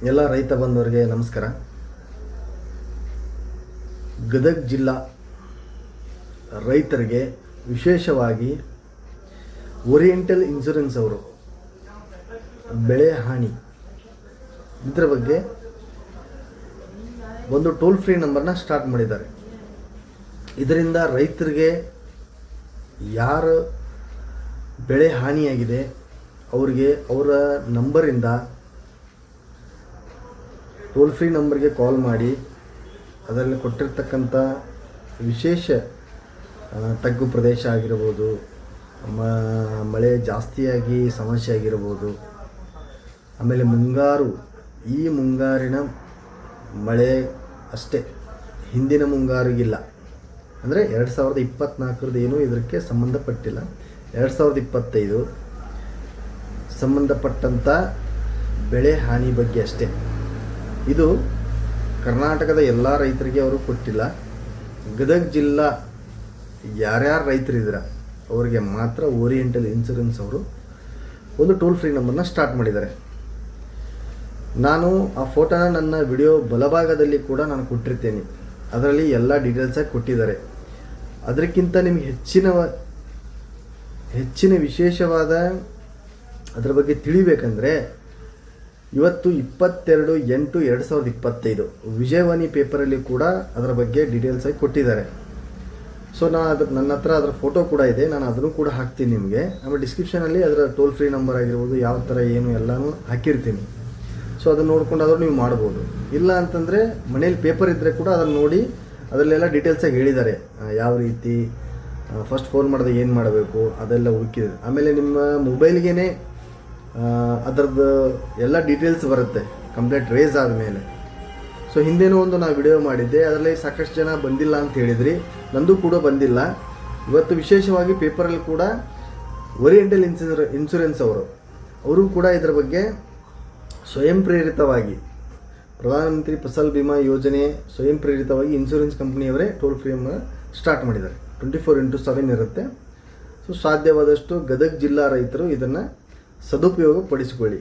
ಎಲ್ಲ ರೈತ ಬಂಧುವರಿಗೆ ನಮಸ್ಕಾರ. ಗದಗ ಜಿಲ್ಲಾ ರೈತರಿಗೆ ವಿಶೇಷವಾಗಿ ಓರಿಯೆಂಟಲ್ ಇನ್ಶೂರೆನ್ಸ್ ಅವರು ಬೆಳೆ ಹಾನಿ ಇದರ ಬಗ್ಗೆ ಒಂದು ಟೋಲ್ ಫ್ರೀ ನಂಬರ್ನ ಸ್ಟಾರ್ಟ್ ಮಾಡಿದ್ದಾರೆ. ಇದರಿಂದ ರೈತರಿಗೆ ಯಾರು ಬೆಳೆ ಹಾನಿಯಾಗಿದೆ ಅವರಿಗೆ ಅವರ ನಂಬರಿಂದ ಟೋಲ್ ಫ್ರೀ ನಂಬರ್ಗೆ ಕಾಲ್ ಮಾಡಿ ಅದರಲ್ಲಿ ಕೊಟ್ಟಿರ್ತಕ್ಕಂಥ ವಿಶೇಷ ತಗ್ಗು ಪ್ರದೇಶ ಆಗಿರ್ಬೋದು, ಮಳೆ ಜಾಸ್ತಿಯಾಗಿ ಸಮಸ್ಯೆ ಆಗಿರ್ಬೋದು, ಆಮೇಲೆ ಈ ಮುಂಗಾರಿನ ಮಳೆ ಅಷ್ಟೇ, ಹಿಂದಿನ ಮುಂಗಾರಿಗಿಲ್ಲ. ಅಂದರೆ 2024 ಏನೂ ಇದಕ್ಕೆ ಸಂಬಂಧಪಟ್ಟಿಲ್ಲ. 2025 ಸಂಬಂಧಪಟ್ಟಂಥ ಬೆಳೆ ಹಾನಿ ಬಗ್ಗೆ ಅಷ್ಟೇ. ಇದು ಕರ್ನಾಟಕದ ಎಲ್ಲ ರೈತರಿಗೆ ಅವರು ಕೊಟ್ಟಿಲ್ಲ. ಗದಗ ಜಿಲ್ಲಾ ಯಾರ್ಯಾರು ರೈತರಿದ್ದೀರ ಅವರಿಗೆ ಮಾತ್ರ ಓರಿಯೆಂಟಲ್ ಇನ್ಶೂರೆನ್ಸ್ ಅವರು ಒಂದು ಟೋಲ್ ಫ್ರೀ ನಂಬರ್ನ ಸ್ಟಾರ್ಟ್ ಮಾಡಿದ್ದಾರೆ. ನಾನು ಆ ಫೋಟೋನ ನನ್ನ ವಿಡಿಯೋ ಬಲಭಾಗದಲ್ಲಿ ಕೂಡ ನಾನು ಕೊಟ್ಟಿರ್ತೇನೆ. ಅದರಲ್ಲಿ ಎಲ್ಲ ಡೀಟೇಲ್ಸಾಗಿ ಕೊಟ್ಟಿದ್ದಾರೆ. ಅದಕ್ಕಿಂತ ನಿಮಗೆ ಹೆಚ್ಚಿನ ವಿಶೇಷವಾದ ಅದರ ಬಗ್ಗೆ ತಿಳಿಬೇಕಂದ್ರೆ ಇವತ್ತು 22/8/2025 ವಿಜಯವಾಣಿ ಪೇಪರಲ್ಲಿ ಕೂಡ ಅದರ ಬಗ್ಗೆ ಡೀಟೇಲ್ಸಾಗಿ ಕೊಟ್ಟಿದ್ದಾರೆ. ಸೊ ನನ್ನ ಹತ್ರ ಅದರ ಫೋಟೋ ಕೂಡ ಇದೆ, ನಾನು ಅದನ್ನು ಕೂಡ ಹಾಕ್ತೀನಿ ನಿಮಗೆ. ಆಮೇಲೆ ಡಿಸ್ಕ್ರಿಪ್ಷನಲ್ಲಿ ಅದರ ಟೋಲ್ ಫ್ರೀ ನಂಬರ್ ಆಗಿರ್ಬೋದು, ಯಾವ ಥರ ಏನು ಎಲ್ಲನೂ ಹಾಕಿರ್ತೀನಿ. ಸೊ ಅದನ್ನು ನೋಡ್ಕೊಂಡಾದರೂ ನೀವು ಮಾಡ್ಬೋದು. ಇಲ್ಲ ಅಂತಂದರೆ ಮನೇಲಿ ಪೇಪರ್ ಇದ್ದರೆ ಕೂಡ ಅದನ್ನು ನೋಡಿ ಅದರಲ್ಲೆಲ್ಲ ಡೀಟೇಲ್ಸಾಗಿ ಹೇಳಿದ್ದಾರೆ. ಯಾವ ರೀತಿ ಫಸ್ಟ್ ಫೋನ್ ಮಾಡಿದಾಗ ಏನು ಮಾಡಬೇಕು ಅದೆಲ್ಲ ಹುಡುಕಿದೆ. ಆಮೇಲೆ ನಿಮ್ಮ ಮೊಬೈಲ್ಗೇ ಅದರದ್ದು ಎಲ್ಲ ಡೀಟೇಲ್ಸ್ ಬರುತ್ತೆ ಕಂಪ್ಲೇಂಟ್ ರೇಸ್ ಆದಮೇಲೆ. ಸೊ ಹಿಂದೇನೂ ಒಂದು ನಾನು ವಿಡಿಯೋ ಮಾಡಿದ್ದೆ, ಅದರಲ್ಲಿ ಸಾಕಷ್ಟು ಜನ ಬಂದಿಲ್ಲ ಅಂತ ಹೇಳಿದ್ರಿ, ನಂದು ಕೂಡ ಬಂದಿಲ್ಲ. ಇವತ್ತು ವಿಶೇಷವಾಗಿ ಪೇಪರಲ್ಲಿ ಕೂಡ ಓರಿಯೆಂಟಲ್ ಇನ್ಶೂರೆನ್ಸ್ ಅವರು ಕೂಡ ಇದರ ಬಗ್ಗೆ ಸ್ವಯಂ ಪ್ರೇರಿತವಾಗಿ ಪ್ರಧಾನಮಂತ್ರಿ ಫಸಲ್ ಬಿಮಾ ಯೋಜನೆ ಸ್ವಯಂ ಪ್ರೇರಿತವಾಗಿ ಇನ್ಶೂರೆನ್ಸ್ ಕಂಪ್ನಿಯವರೇ ಟೋಲ್ ಫ್ರೀ ಸ್ಟಾರ್ಟ್ ಮಾಡಿದ್ದಾರೆ. 24/7 ಇರುತ್ತೆ. ಸೊ ಸಾಧ್ಯವಾದಷ್ಟು ಗದಗ ಜಿಲ್ಲಾ ರೈತರು ಇದನ್ನು ಸದುಪಯೋಗ ಪಡಿಸಿಕೊಳ್ಳಿ.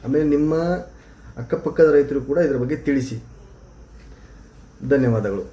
ಆಮೇಲೆ ನಿಮ್ಮ ಅಕ್ಕಪಕ್ಕದ ರೈತರು ಕೂಡ ಇದರ ಬಗ್ಗೆ ತಿಳಿಸಿ. ಧನ್ಯವಾದಗಳು.